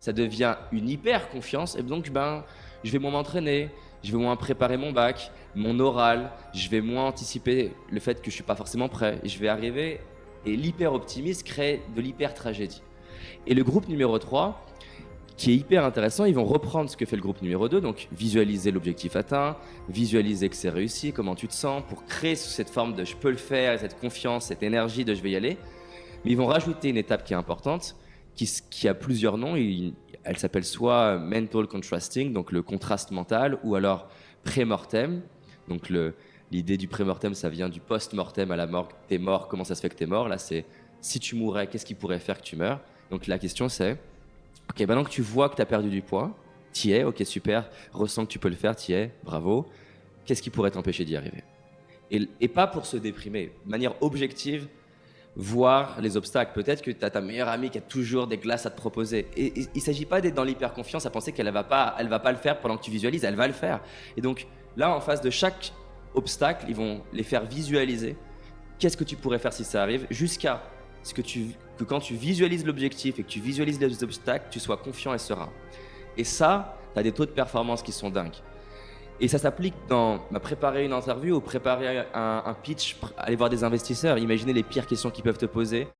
ça devient une hyper confiance et donc je vais moins m'entraîner, je vais moins préparer mon bac, mon oral, je vais moins anticiper le fait que je suis pas forcément prêt et je vais arriver et l'hyper optimisme crée de l'hyper tragédie. Et le groupe numéro 3 qui est hyper intéressant, ils vont reprendre ce que fait le groupe numéro 2, donc visualiser l'objectif atteint, visualiser que c'est réussi, comment tu te sens, pour créer cette forme de je peux le faire, cette confiance, cette énergie de je vais y aller. Mais ils vont rajouter une étape qui est importante, qui a plusieurs noms. Elle s'appelle soit mental contrasting, donc le contraste mental, ou alors pré-mortem. Donc l'idée du pré-mortem, ça vient du post-mortem à la mort. T'es mort, comment ça se fait que t'es mort? Là, c'est si tu mourais, qu'est-ce qui pourrait faire que tu meurs? Donc la question c'est, ok, maintenant que tu vois que tu as perdu du poids, t'y es, ok super, ressens que tu peux le faire, t'y es, bravo. Qu'est-ce qui pourrait t'empêcher d'y arriver? Et pas pour se déprimer, de manière objective, voir les obstacles. Peut-être que tu as ta meilleure amie qui a toujours des glaces à te proposer. Et il ne s'agit pas d'être dans l'hyper-confiance à penser qu'elle ne va pas le faire pendant que tu visualises, elle va le faire. Et donc là, en face de chaque obstacle, ils vont les faire visualiser. Qu'est-ce que tu pourrais faire si ça arrive? Jusqu'à ce que quand tu visualises l'objectif et que tu visualises les obstacles, tu sois confiant et serein. Et ça, tu as des taux de performance qui sont dingues. Et ça s'applique dans préparer une interview ou préparer un pitch, aller voir des investisseurs, imaginer les pires questions qu'ils peuvent te poser.